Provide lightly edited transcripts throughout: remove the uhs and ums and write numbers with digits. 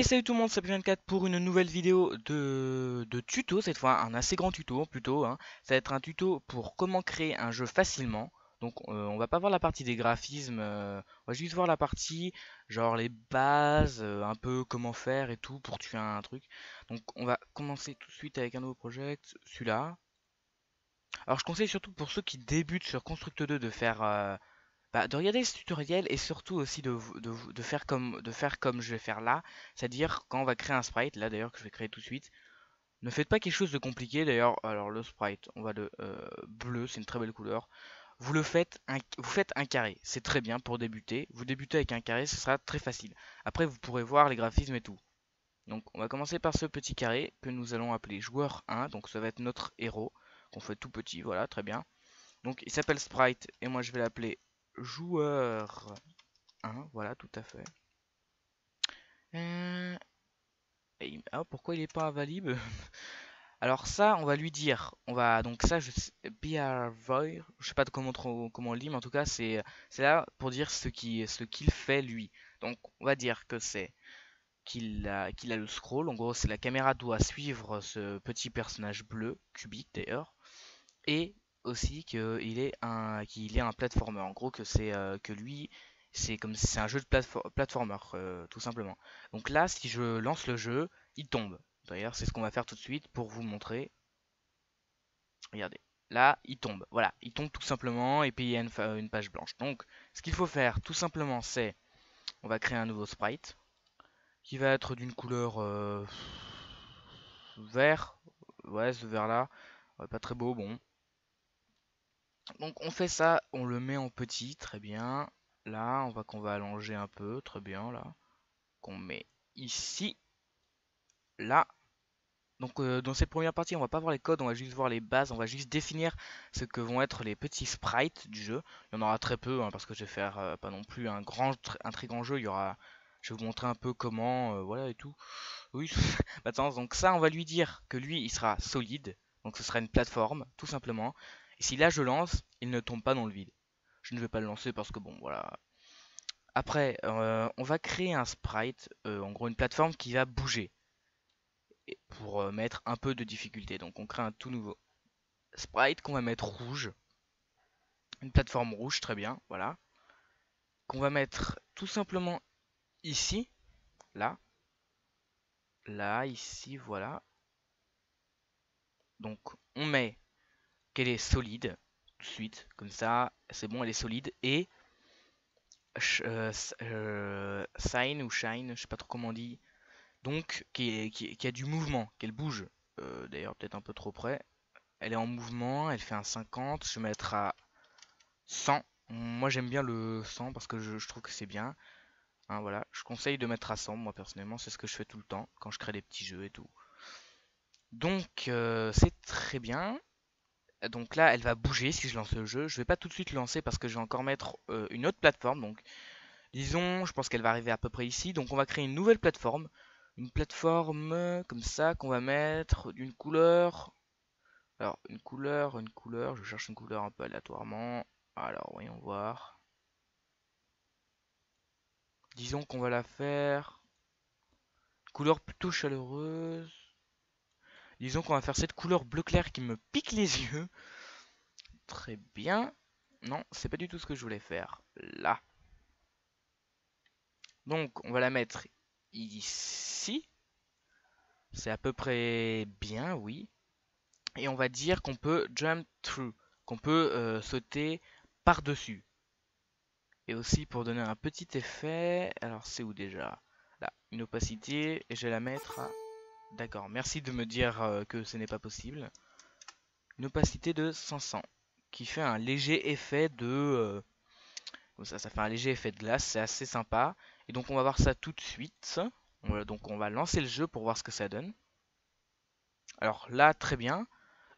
Hey, salut tout le monde, c'est P24 pour une nouvelle vidéo de tuto, cette fois un assez grand tuto plutôt, hein. Ça va être un tuto pour comment créer un jeu facilement. Donc on va pas voir la partie des graphismes, on va juste voir la partie genre les bases, un peu comment faire et tout pour tuer un truc. Donc on va commencer tout de suite avec un nouveau project, celui-là. Alors je conseille surtout pour ceux qui débutent sur Construct 2 de faire de regarder ce tutoriel et surtout aussi de faire comme je vais faire là, c'est-à-dire quand on va créer un sprite, là d'ailleurs que je vais créer tout de suite, ne faites pas quelque chose de compliqué d'ailleurs, alors le sprite, on va de bleu, c'est une très belle couleur, vous faites un carré, c'est très bien pour débuter, vous débutez avec un carré, ce sera très facile. Après vous pourrez voir les graphismes et tout. Donc on va commencer par ce petit carré que nous allons appeler joueur 1, donc ça va être notre héros, qu'on fait tout petit, voilà, très bien. Donc il s'appelle sprite et moi je vais l'appeler joueur 1, voilà, tout à fait. Euh, ah, pourquoi il est pas invalide? Alors ça, on va lui dire, on va donc ça, behavior, je sais pas comment on le dit, mais en tout cas c'est là pour dire ce qu'il fait lui. Donc on va dire que c'est qu'il a le scroll. En gros, c'est la caméra doit suivre ce petit personnage bleu, cubique d'ailleurs, et aussi qu'il est un platformer. En gros, que c'est que lui, c'est un jeu de platformer, tout simplement. Donc là, si je lance le jeu, il tombe. D'ailleurs, c'est ce qu'on va faire tout de suite pour vous montrer. Regardez. Là, il tombe. Voilà, il tombe tout simplement et puis il y a une page blanche. Donc, ce qu'il faut faire, tout simplement, c'est on va créer un nouveau sprite qui va être d'une couleur vert. Ouais, ce vert là, ouais, pas très beau, bon. Donc on fait ça, on le met en petit, très bien. Là, qu'on va allonger un peu, très bien, là. Qu'on met ici, là. Donc dans cette première partie, on va pas voir les codes, on va juste voir les bases, on va juste définir ce que vont être les petits sprites du jeu. Il y en aura très peu, hein, parce que je vais faire pas non plus un très grand jeu. Je vais vous montrer un peu comment, voilà et tout. Oui, attends, donc ça, on va lui dire que lui, il sera solide. Donc ce sera une plateforme, tout simplement. Et si là je lance, il ne tombe pas dans le vide. Je ne vais pas le lancer parce que bon, voilà. Après, on va créer un sprite, en gros une plateforme qui va bouger pour mettre un peu de difficulté. Donc on crée un tout nouveau sprite qu'on va mettre rouge, une plateforme rouge, très bien, voilà. Qu'on va mettre tout simplement ici, là, là, ici, voilà. Donc on met qu'elle est solide tout de suite, comme ça, c'est bon, elle est solide et sign ou shine, je sais pas trop comment on dit, donc qui a du mouvement, qu'elle bouge. D'ailleurs, peut-être un peu trop près. Elle est en mouvement, elle fait un 50, je vais mettre à 100. Moi j'aime bien le 100 parce que je trouve que c'est bien. Hein, voilà, je conseille de mettre à 100, moi personnellement, c'est ce que je fais tout le temps quand je crée des petits jeux et tout. Donc c'est très bien. Donc là, elle va bouger si je lance le jeu. Je vais pas tout de suite le lancer parce que je vais encore mettre une autre plateforme. Donc disons, je pense qu'elle va arriver à peu près ici. Donc on va créer une nouvelle plateforme. Une plateforme comme ça qu'on va mettre d'une couleur. Alors une couleur. Je cherche une couleur un peu aléatoirement. Alors voyons voir. Disons qu'on va la faire couleur plutôt chaleureuse. Disons qu'on va faire cette couleur bleu clair qui me pique les yeux. Très bien. Non, c'est pas du tout ce que je voulais faire. Là. Donc on va la mettre ici. C'est à peu près bien, oui. Et on va dire qu'on peut jump through, qu'on peut sauter par-dessus. Et aussi pour donner un petit effet, alors c'est où déjà? Là, une opacité, et je vais la mettre à... D'accord, merci de me dire que ce n'est pas possible. Une opacité de 500, qui fait un léger effet de... comme ça fait un léger effet de glace, c'est assez sympa. Et donc on va voir ça tout de suite. Donc on va lancer le jeu pour voir ce que ça donne. Alors là, très bien.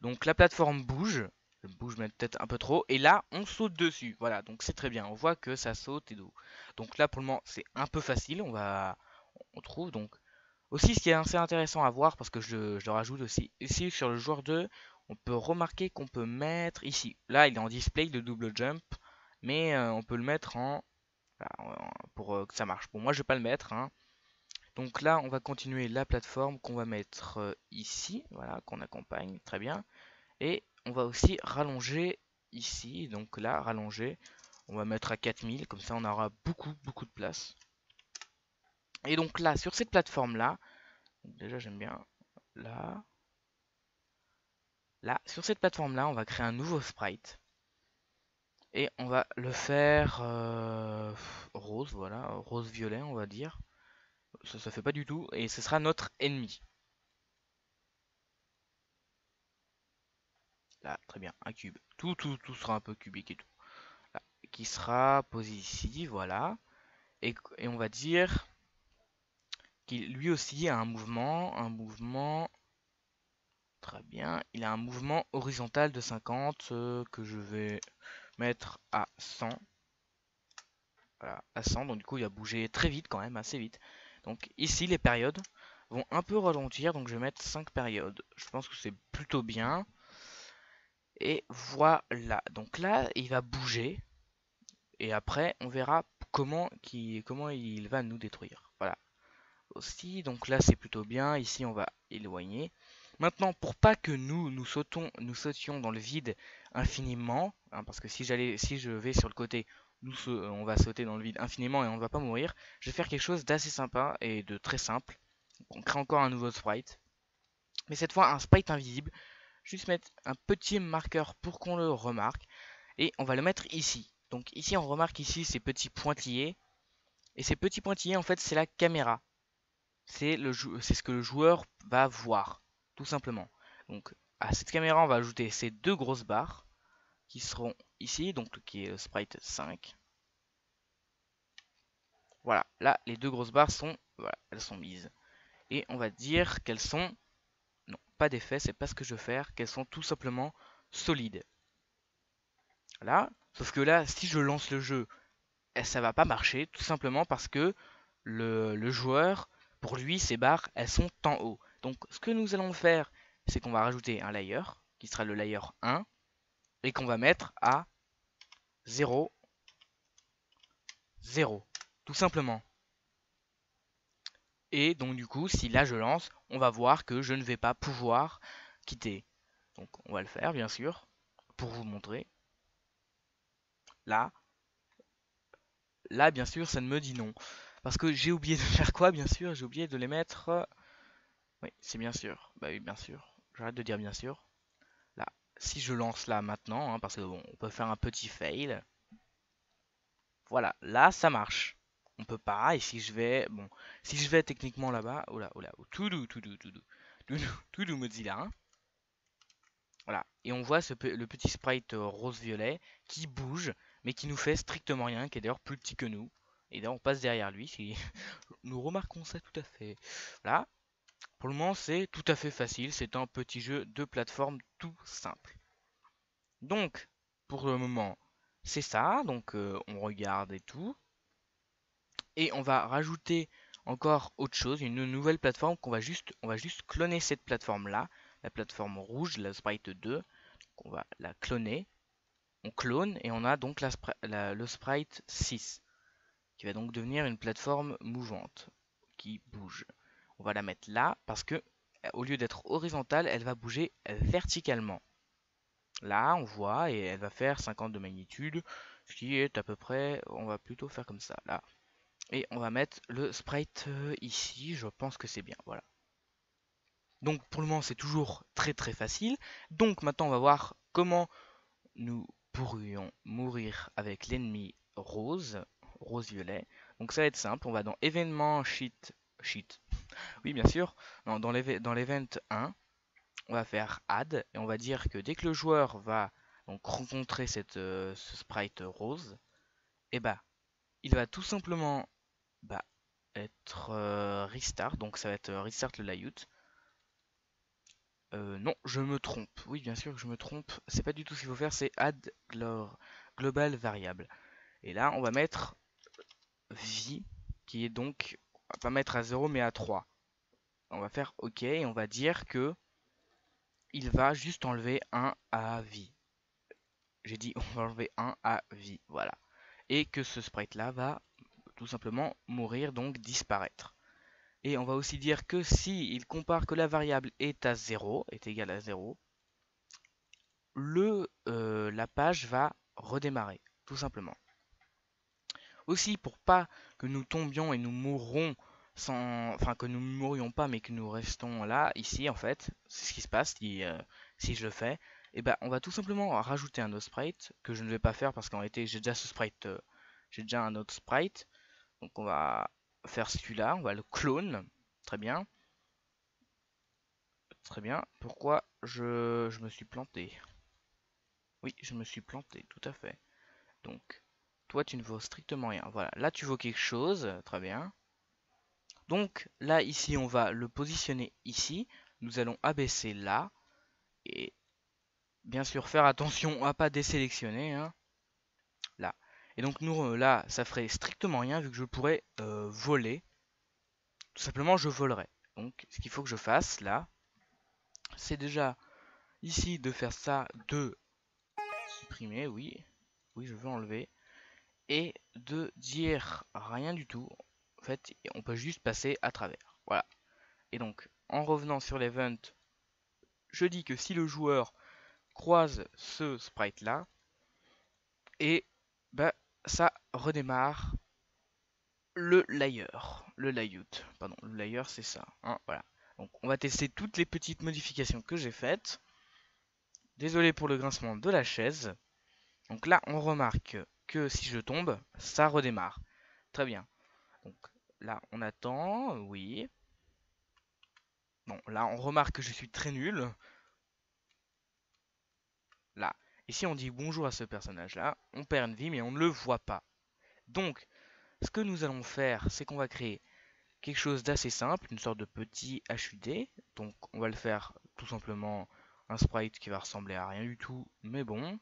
Donc la plateforme bouge. Elle bouge peut-être un peu trop. Et là, on saute dessus. Voilà, donc c'est très bien. On voit que ça saute et tout. Donc là, pour le moment, c'est un peu facile. On trouve donc. Aussi, ce qui est assez intéressant à voir, parce que je le rajoute aussi, ici sur le joueur 2, on peut remarquer qu'on peut mettre ici. Là, il est en display de double jump, mais on peut le mettre pour que ça marche. Bon, moi, je vais pas le mettre, hein. Donc là, on va continuer la plateforme qu'on va mettre ici, voilà, qu'on accompagne, très bien. Et on va aussi rallonger ici, donc là, rallonger, on va mettre à 4000, comme ça on aura beaucoup de place. Et donc là, sur cette plateforme-là, déjà j'aime bien, là, là, sur cette plateforme-là, on va créer un nouveau sprite. Et on va le faire rose, voilà, rose-violet, on va dire. Ça fait pas du tout, et ce sera notre ennemi. Là, très bien, un cube. Tout sera un peu cubique et tout. Là, qui sera posé ici, voilà. Et on va dire qu'il lui aussi a un mouvement, très bien. Il a un mouvement horizontal de 50 que je vais mettre à 100. Voilà, à 100, donc du coup il va bouger très vite quand même, assez vite. Donc ici les périodes vont un peu ralentir, donc je vais mettre 5 périodes. Je pense que c'est plutôt bien. Et voilà, donc là il va bouger. Et après on verra comment il va nous détruire. Voilà, aussi, donc là c'est plutôt bien. Ici on va éloigner. Maintenant, pour pas que nous sautions dans le vide infiniment, hein, parce que si je vais sur le côté, on va sauter dans le vide infiniment et on ne va pas mourir, je vais faire quelque chose d'assez sympa et de très simple. On crée encore un nouveau sprite, mais cette fois un sprite invisible. Juste mettre un petit marqueur pour qu'on le remarque, et on va le mettre ici. Donc ici on remarque ici ces petits pointillés, et ces petits pointillés en fait c'est la caméra. C'est ce que le joueur va voir, tout simplement. Donc à cette caméra, on va ajouter ces deux grosses barres qui seront ici, donc qui est le sprite 5. Voilà, là les deux grosses barres sont, voilà, elles sont mises. Et on va dire qu'elles sont, non, pas d'effet, c'est pas ce que je veux faire, qu'elles sont tout simplement solides. Là, sauf que là, si je lance le jeu, ça va pas marcher, tout simplement parce que le joueur, pour lui, ces barres, elles sont en haut. Donc ce que nous allons faire, c'est qu'on va rajouter un layer, qui sera le layer 1, et qu'on va mettre à 0, 0, tout simplement. Et donc du coup, si là je lance, on va voir que je ne vais pas pouvoir quitter. Donc on va le faire, bien sûr, pour vous montrer. Là, là, bien sûr, ça ne me dit non. Parce que j'ai oublié de faire quoi, bien sûr? J'ai oublié de les mettre. Oui, c'est bien sûr. Bah oui, bien sûr. J'arrête de dire bien sûr. Là, si je lance là maintenant, hein, parce que bon, on peut faire un petit fail. Voilà, là ça marche. On peut pas, et si je vais, bon, si je vais techniquement là-bas, oh là, oh, tout doux Mozilla, hein. Voilà, et on voit le petit sprite rose-violet qui bouge, mais qui nous fait strictement rien, qui est d'ailleurs plus petit que nous. Et d'ailleurs on passe derrière lui, si nous remarquons ça tout à fait. Voilà, pour le moment c'est tout à fait facile, c'est un petit jeu de plateforme tout simple. Donc, pour le moment, c'est ça. Donc, on regarde et tout. Et on va rajouter encore autre chose, une nouvelle plateforme on va juste cloner cette plateforme-là, la plateforme rouge, la Sprite 2. Donc, on va la cloner. On clone et on a donc le Sprite 6, qui va donc devenir une plateforme mouvante, qui bouge. On va la mettre là parce que, au lieu d'être horizontale, elle va bouger verticalement. Là, on voit, et elle va faire 50 de magnitude, ce qui est à peu près, on va plutôt faire comme ça, là. Et on va mettre le sprite ici, je pense que c'est bien, voilà. Donc pour le moment, c'est toujours très facile. Donc maintenant, on va voir comment nous pourrions mourir avec l'ennemi rose, rose-violet. Donc ça va être simple, on va dans événement sheet, oui bien sûr, dans l'event 1, on va faire add et on va dire que dès que le joueur va donc rencontrer ce sprite rose, et bah il va tout simplement bah, être restart, donc ça va être restart le layout. Non, je me trompe. Oui, bien sûr que je me trompe. C'est pas du tout ce qu'il faut faire, c'est add global variable. Et là, on va mettre v, qui est donc, on va pas mettre à 0 mais à 3. On va faire OK et on va dire que il va juste enlever un à vie. J'ai dit on va enlever un à vie, voilà. Et que ce sprite là va tout simplement mourir, donc disparaître. Et on va aussi dire que si il compare que la variable est à 0, est égale à 0, la page va redémarrer, tout simplement. Aussi, pour pas que nous tombions et nous mourrons enfin que nous ne mourions pas, mais que nous restons là, ici en fait, c'est ce qui se passe si je le fais, et ben on va tout simplement rajouter un autre sprite que je ne vais pas faire parce qu'en réalité j'ai déjà ce sprite, j'ai déjà un autre sprite, donc on va faire celui-là, on va le clone, très bien, très bien. Pourquoi je me suis planté? Oui, je me suis planté, tout à fait. Donc, toi, tu ne vaux strictement rien. Voilà, là, tu vaux quelque chose. Très bien. Donc, là, ici, on va le positionner ici. Nous allons abaisser là. Et bien sûr, faire attention à pas désélectionner. Hein, là. Et donc, nous, là, ça ferait strictement rien vu que je pourrais voler. Tout simplement, je volerai. Donc, ce qu'il faut que je fasse, là, c'est déjà ici de faire ça, de supprimer, oui. Oui, je veux enlever. Et de dire rien du tout. En fait, on peut juste passer à travers. Voilà. Et donc, en revenant sur l'event, je dis que si le joueur croise ce sprite là, et bah, ça redémarre le layer. Le layout. Pardon, le layer c'est ça. Hein, voilà. Donc, on va tester toutes les petites modifications que j'ai faites. Désolé pour le grincement de la chaise. Donc là, on remarque que si je tombe, ça redémarre. Très bien. Donc là, on attend, oui. Bon, là, on remarque que je suis très nul. Là. Ici, on dit bonjour à ce personnage-là. On perd une vie, mais on ne le voit pas. Donc, ce que nous allons faire, c'est qu'on va créer quelque chose d'assez simple, une sorte de petit HUD. Donc, on va le faire tout simplement un sprite qui va ressembler à rien du tout, mais bon.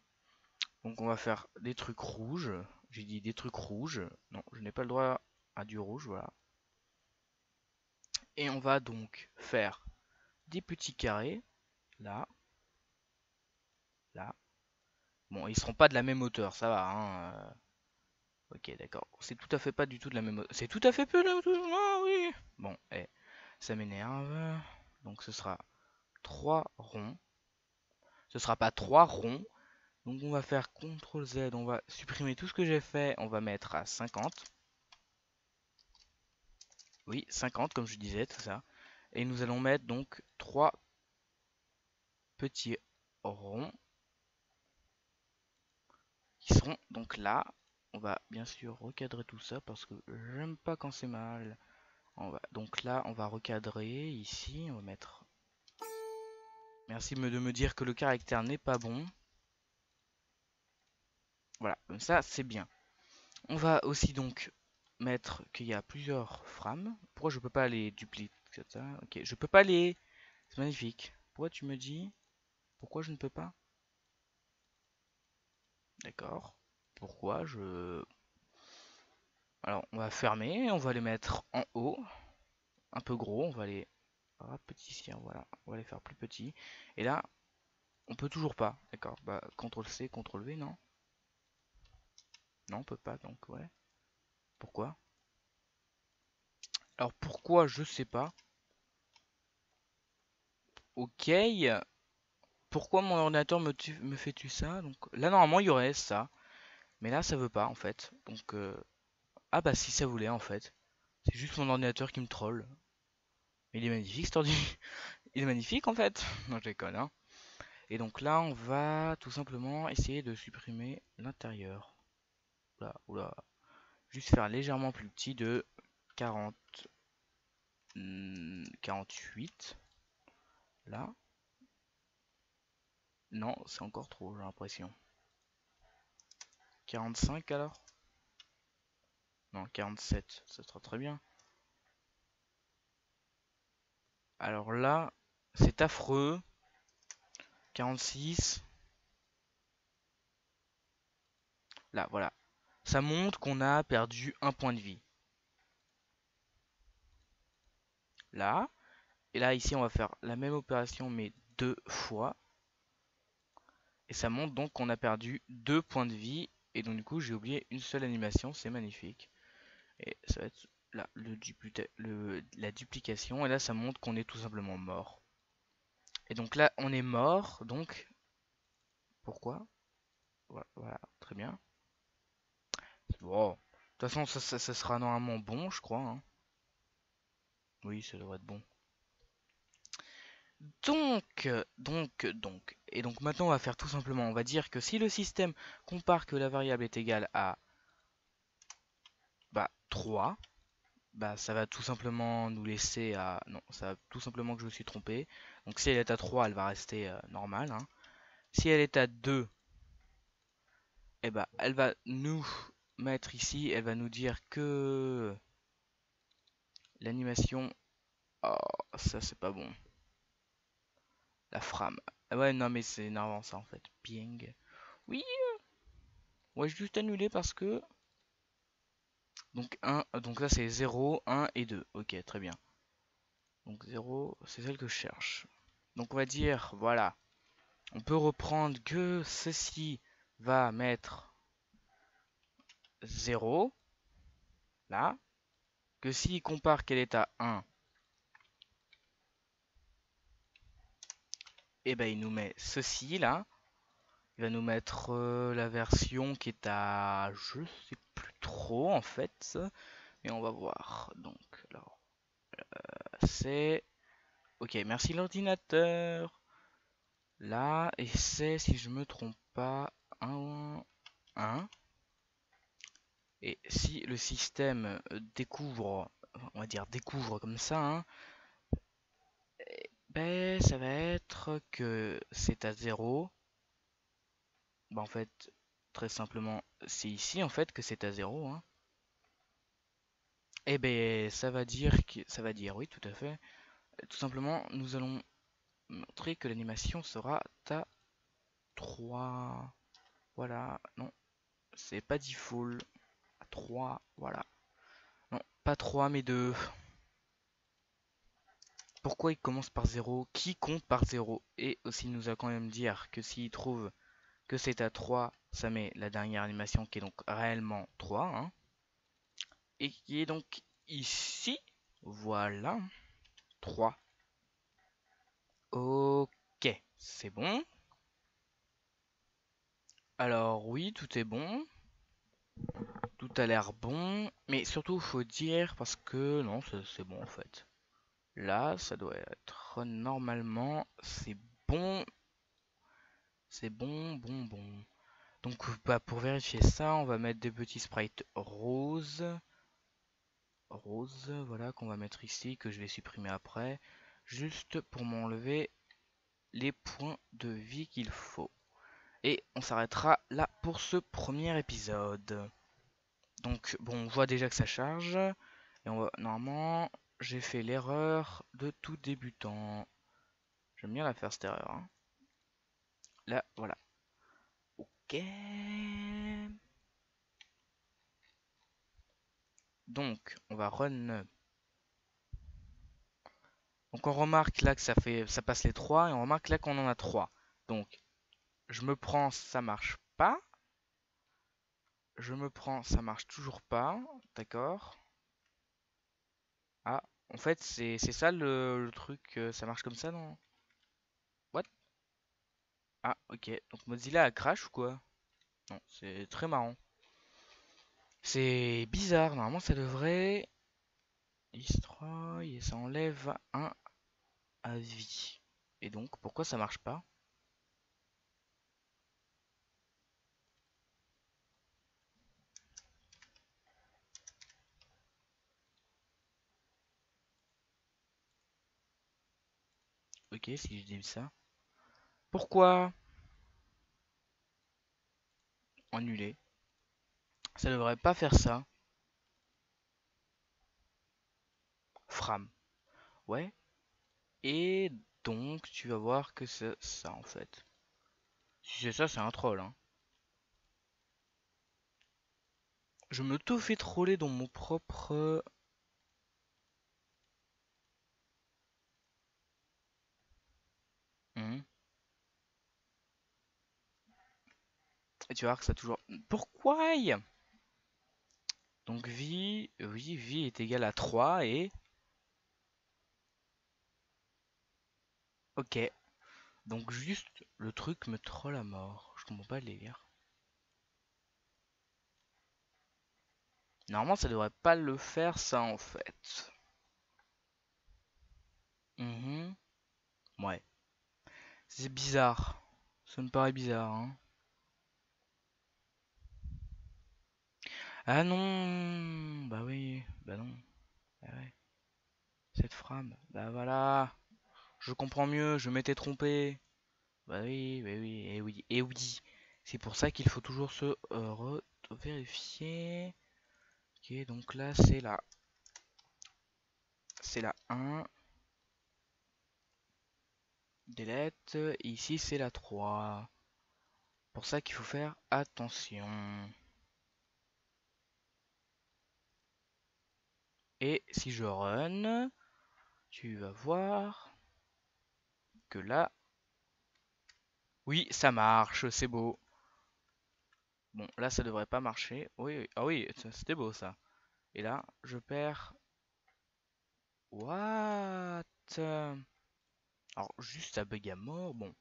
Donc, on va faire des trucs rouges. J'ai dit des trucs rouges. Non, je n'ai pas le droit à du rouge, voilà. Et on va donc faire des petits carrés, là, là. Bon, ils seront pas de la même hauteur, ça va, hein. Ok, d'accord. C'est tout à fait pas du tout de la même hauteur. C'est tout à fait peu de la même hauteur. Ah oui. Bon, ça m'énerve. Donc ce sera 3 ronds. Ce sera pas 3 ronds. Donc on va faire CTRL Z, on va supprimer tout ce que j'ai fait, on va mettre à 50. Oui, 50 comme je disais, tout ça. Et nous allons mettre donc 3 petits ronds qui seront donc là. On va bien sûr recadrer tout ça parce que j'aime pas quand c'est mal. Donc là, on va recadrer ici. On va mettre. Merci de me dire que le caractère n'est pas bon. Voilà, comme ça, c'est bien. On va aussi donc mettre qu'il y a plusieurs frames. Pourquoi je peux pas les dupliquer? Ok, je peux pas les. C'est magnifique. Pourquoi tu me dis? Pourquoi je ne peux pas? D'accord. Pourquoi je. Alors, on va fermer. On va les mettre en haut. Un peu gros. On va les rapetisser. Voilà. On va les faire plus petits. Et là, on peut toujours pas. D'accord. Bah, CTRL C, CTRL V, non? Non, on peut pas, donc ouais. Pourquoi? Alors pourquoi, je sais pas. Ok. Pourquoi mon ordinateur me fait-tu ça? Donc là, normalement, il y aurait ça. Mais là, ça veut pas, en fait. Donc, ah bah si ça voulait, en fait. C'est juste mon ordinateur qui me troll. Mais il est magnifique, cet ordi. Il est magnifique, en fait. Non, je déconne, hein. Et donc là, on va tout simplement essayer de supprimer l'intérieur. Oula, oula. Juste faire légèrement plus petit de 40, 48. Là. Non, c'est encore trop, j'ai l'impression. 45 alors? Non, 47, ça sera très bien. Alors là, c'est affreux. 46. Là, voilà. Ça montre qu'on a perdu un point de vie. Là. Et là, ici, on va faire la même opération, mais 2 fois. Et ça montre donc qu'on a perdu 2 points de vie. Et donc, du coup, j'ai oublié une seule animation. C'est magnifique. Et ça va être là, la duplication, et là ça montre qu'on est tout simplement mort. Et donc là, on est mort, donc pourquoi? Voilà, voilà, très bien. Bon, de toute façon, ça sera normalement bon, je crois, hein. Oui, ça devrait être bon. Et donc maintenant, on va faire tout simplement, on va dire que si le système compare que la variable est égale à 3, bah ça va tout simplement nous laisser à... Non, ça va tout simplement que je me suis trompé. Donc si elle est à 3, elle va rester normale, hein. Si elle est à 2, eh bah elle va nous mettre ici, elle va nous dire que l'animation... Oh, ça c'est pas bon. La frame. Ah ouais, non mais c'est énervant ça en fait. Ping. Oui, ouais, je vais juste annuler parce que... Donc, donc là c'est 0, 1 et 2. Ok, très bien. Donc 0, c'est celle que je cherche. Donc on va dire, voilà. On peut reprendre que ceci va mettre 0, là. Que s'il compare qu'elle est à 1, et ben il nous met ceci, là. Il va nous mettre la version qui est à... Je sais plus trop, en fait. Mais on va voir. Donc, alors, c'est... Ok, merci l'ordinateur. Là, et c'est, si je me trompe pas, 1, 1. Et si le système découvre, on va dire découvre comme ça, hein, ben ça va être que c'est à 0. Ben, en fait, très simplement, c'est ici en fait que c'est à 0, hein. Et ben ça va dire, oui, tout à fait. Tout simplement, nous allons montrer que l'animation sera à 3. Voilà, non, c'est pas default. À 3, voilà. Non, pas 3 mais 2. Pourquoi il commence par 0? Qui compte par 0? Et aussi, il nous a quand même dire que s'il trouve que c'est à 3, ça met la dernière animation qui est donc réellement 3, hein, et qui est donc ici. Voilà, 3. Ok, c'est bon. Alors oui, tout est bon. Tout a l'air bon. Mais surtout, il faut dire, parce que non, c'est bon en fait. Là, ça doit être normalement, c'est bon. C'est bon, bon, bon. Donc bah, pour vérifier ça, on va mettre des petits sprites roses. Rose, voilà, qu'on va mettre ici, que je vais supprimer après. Juste pour m'enlever les points de vie qu'il faut. Et on s'arrêtera là pour ce premier épisode. Donc bon, on voit déjà que ça charge. Et on va, normalement, j'ai fait l'erreur de tout débutant. J'aime bien la faire cette erreur, hein. Là, voilà. Ok. Donc, on va run. Donc on remarque là que ça passe les 3 et on remarque là qu'on en a 3. Donc je me prends, ça marche pas. Je me prends, ça marche toujours pas. D'accord. Ah, en fait c'est ça le truc, ça marche comme ça non? What? Ah ok, donc Mozilla a crash ou quoi? Non, c'est très marrant. C'est bizarre, normalement ça devrait... Destroy et ça enlève un à vie. Et donc pourquoi ça marche pas? Ok, si je dis ça. Pourquoi? Annuler. Ça devrait pas faire ça. Fram. Ouais. Et donc, tu vas voir que c'est ça en fait. Si c'est ça, c'est un troll, hein. Je me tout fais troller dans mon propre... Et tu vas voir que ça toujours... Pourquoi? Donc vie, oui, vie est égale à 3 et... Ok. Donc juste, le truc me troll à mort. Je comprends pas le délire. Normalement, ça devrait pas le faire, ça, en fait. Mhm. Ouais. C'est bizarre. Ça me paraît bizarre, hein. Ah non! Bah oui, bah non. Bah ouais. Cette frame. Bah voilà. Je comprends mieux, je m'étais trompé. Bah oui, bah oui, et oui, et oui. C'est pour ça qu'il faut toujours se vérifier. Ok, donc là c'est la 1. Delete. Ici c'est la 3. Pour ça qu'il faut faire attention. Et si je run, tu vas voir que là, oui, ça marche, c'est beau. Bon, là ça devrait pas marcher. Oui, oui. Ah oui, c'était beau ça. Et là, je perds. What? Alors juste ça bug à mort. Bon.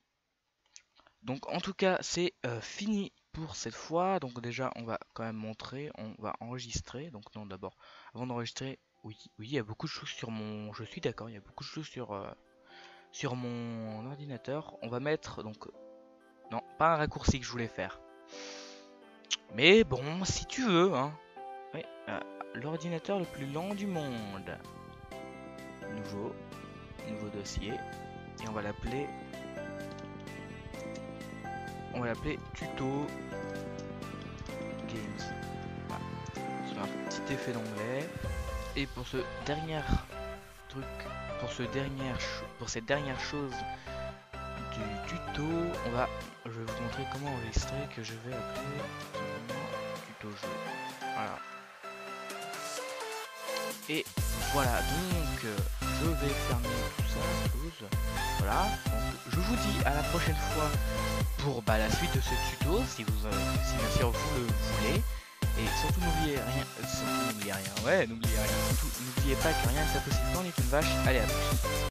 Donc en tout cas, c'est fini pour cette fois. Donc déjà, on va quand même montrer, on va enregistrer. Donc non, d'abord, avant d'enregistrer, oui, oui, il y a beaucoup de choses sur mon... Je suis d'accord, il y a beaucoup de choses sur mon ordinateur. On va mettre, donc... Non, pas un raccourci que je voulais faire. Mais bon, si tu veux, hein. Oui, l'ordinateur le plus lent du monde. Nouveau dossier. Et on va l'appeler tuto games. Voilà. C'est un petit effet d'anglais. Et pour ce dernier truc, pour cette dernière chose du tuto, je vais vous montrer comment enregistrer, que je vais appeler tuto jeu. Voilà. Et voilà, donc je vais fermer tout ça, close. Voilà. Donc je vous dis à la prochaine fois pour la suite de ce tuto, si bien sûr vous le voulez. Et surtout n'oubliez rien, ouais, n'oubliez rien, surtout n'oubliez pas que rien n'est impossible quand on est une vache. Allez, à plus.